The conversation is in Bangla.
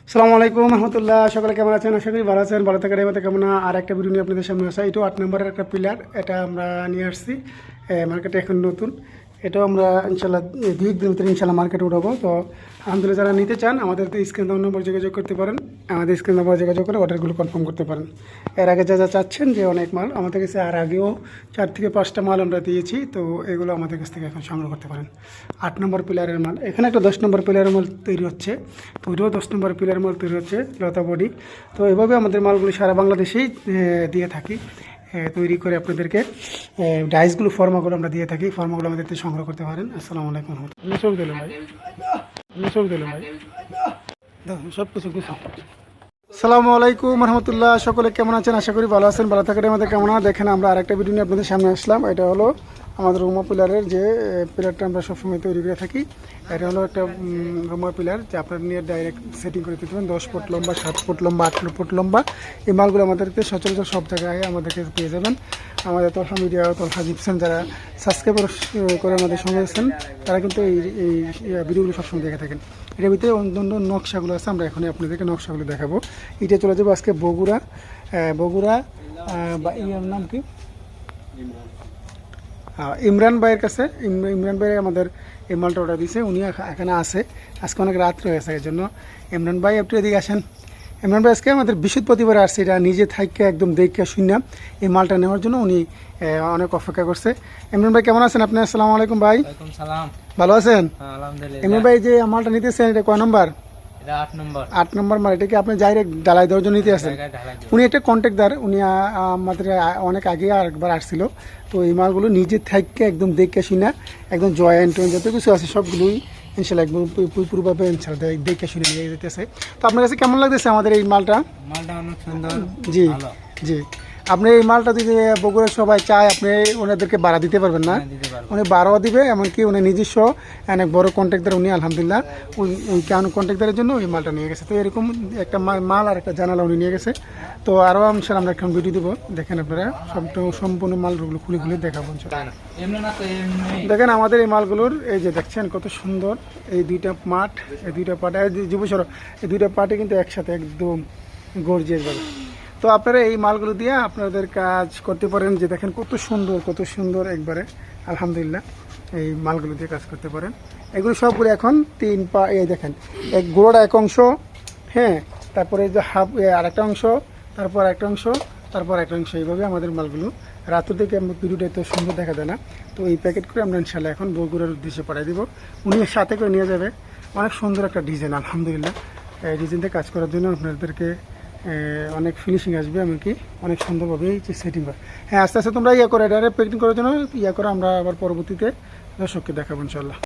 আসসালামু আলাইকুম রহমতুল্লাহ। সকলে কেমন আছেন? আশা করি ভালো আছেন। ভালো থাকার এবার কেমন আর একটা ভিডিও নিয়ে আপনাদের সামনে আসা। এটাও 8 নম্বরের একটা পিলার, এটা আমরা নিয়ে আসছি মার্কেটে এখন নতুন। এটাও আমরা ইনশাল্লাহ 2 দিনের ভিতরে ইনশাল্লাহ মার্কেটে উঠাবো। তো আলহামদুলিল্লাহ, যারা নিতে চান আমাদের তো স্ক্রিন নম্বর যোগাযোগ করতে পারেন। আমাদের স্ক্রিন নম্বর যোগাযোগ করে অর্ডারগুলো কনফার্ম করতে পারেন। এর আগে যা যা চাচ্ছেন যে অনেক মাল আমাদের কাছে, আর আগেও 4 থেকে 5টা মাল আমরা দিয়েছি। তো এগুলো আমাদের কাছ থেকে এখন সংগ্রহ করতে পারেন। 8 নম্বর পিলারের মাল, এখানে একটা 10 নম্বর পিলারের মাল তৈরি হচ্ছে। তো ওইটাও 10 নম্বর পিলারের মাল তৈরি হচ্ছে, লতা বডি। তো এভাবে আমাদের মালগুলি সারা বাংলাদেশেই দিয়ে থাকি তৈরি করে আপনাদেরকে। ডাইসগুলো ফর্মাগুলো আমরা দিয়ে থাকি, ফর্মাগুলো আমাদের থেকে সংগ্রহ করতে পারেন। আসসালামু আলাইকুম। সব দিলাম ভাই, সব দিলাম ভাই, সব কিছু কিছু। আসসালামু আলাইকুম রহমতুল্লাহ। সকলে কেমন আছেন? আশা করি ভালো আছেন। ভালো থাকার আমাদের কেমন দেখেন, আমরা আরেকটা ভিডিও নিয়ে আপনাদের সামনে আসলাম। এটা হলো আমাদের রুমা পিলারের যে পিলারটা আমরা সবসময় তৈরি করে থাকি। এটা হলো একটা রুমা পিলার, যে আপনার নিয়ে ডাইরেক্ট সেটিং করে দিতে পারেন। 10 ফুট লম্বা, 7 ফুট লম্বা, 8 ফুট লম্বা। এই মালগুলো আমাদেরকে সচরাচর সব জায়গায় আমাদেরকে পেয়ে যাবেন। আমাদের তলহা মিডিয়া, তলহা জিপসেন যারা সাবস্ক্রাইব করে আমাদের সঙ্গে আছেন, তারা কিন্তু এই ভিডিওগুলো সবসময় দেখে থাকেন। এটার ভিতরে অন্য নকশাগুলো আছে, আমরা এখনই আপনাদেরকে নকশাগুলো দেখাবো। এটা চলে যাবো আজকে বগুড়া বা ইয়ার নাম কি, ইমরান ভাইয়ের কাছে। ইমরান ভাই আমাদের এই মালটা অর্ডার দিয়েছে, উনি এখানে আছে। আজকে অনেক রাত্রে হয়েছে, এই জন্য ইমরান ভাই একটু এদিকে আসেন। ইমরান ভাই আজকে আমাদের বৃহস্পতিবার আসছে, এটা নিজে থাইকে একদম দেখে শুনে এই মালটা নেওয়ার জন্য উনি অনেক অপেক্ষা করছে। ইমরান ভাই কেমন আছেন আপনি? আসসালামু আলাইকুম ভাই। ভালো আছেন? ইমরান ভাই যে মালটা নিতেছেন, এটা কয় নম্বর? 8 নম্বর মাল। এটা কি আপনি ডাইরেক্ট ডালাই দেওয়ার জন্য নিতে আসেন? উনি একটা কন্ট্রাক্টর, উনি আমাদের অনেক আগে আরেকবার আসছিল। তো এই মালগুলো নিজে থেকে একদম দেখে শুনে, একদম জয়েন্ট যত কিছু আছে সবগুলোই ইনশাল্লাহ একদম পুরোভাবে ইনশাল্লাহ দেখে শুনে নিয়ে যেতেছে। তো আপনার কাছে কেমন লাগতেছে আমাদের এই মালটা? অনেক সুন্দর। জি জি। আপনি এই মালটা যদি বগুড়া সবাই চায়, আপনি ওনাদেরকে ভাড়া দিতে পারবেন না? উনি ভাড়াও দিবে, এমনকি উনি নিজস্ব অনেক বড় কন্ট্রাক্টর। উনি আলহামদুলিল্লাহ ওই কেন কন্ট্রাক্টরের জন্য ওই মালটা নিয়ে গেছে। তো এরকম একটা মাল আর একটা জানালা উনি নিয়ে গেছে। তো আরও ইনশাল্লাহ আমরা এখন ভিডিও দেবো, দেখেন আপনারা সম্পূর্ণ মালগুলো খুলে খুলে দেখাবো। দেখেন আমাদের এই মালগুলোর, এই যে দেখছেন কত সুন্দর এই দুইটা মাঠ, এই দুইটা পাট, যুবসর এই দুইটা পাটে কিন্তু একসাথে একদম গর্জিয়াস ভাবে। তো আপনারা এই মালগুলো দিয়ে আপনাদের কাজ করতে পারেন। যে দেখেন কত সুন্দর একবারে আলহামদুলিল্লাহ এই মালগুলো দিয়ে কাজ করতে পারেন। এগুলো সবগুলো এখন 3 পা, এই দেখেন এক গোড়া এক অংশ, হ্যাঁ, তারপরে যে হাফ আর একটা অংশ, তারপর একটা অংশ, তারপর একটা অংশ, এইভাবে আমাদের মালগুলো রাত্র থেকে ভিডিওটা এত সুন্দর দেখা যায় না। তো এই প্যাকেট করে আমরা ইনশাল্লাহ এখন বগুড়ার উদ্দেশ্যে পাঠিয়ে দিব। উনি সাথে করে নিয়ে যাবে। অনেক সুন্দর একটা ডিজাইন আলহামদুলিল্লাহ। এই ডিজাইনটা কাজ করার জন্য আপনাদেরকে অনেক ফিনিশিং আসবে, এমনকি অনেক সুন্দরভাবে সেটিং হয়। হ্যাঁ, আস্তে আস্তে তোমরা করে ডাইরেক্ট প্যাকেটিং করার জন্য করে আমরা আবার পরবর্তীতে দর্শককে দেখাবো ইনশাল্লাহ।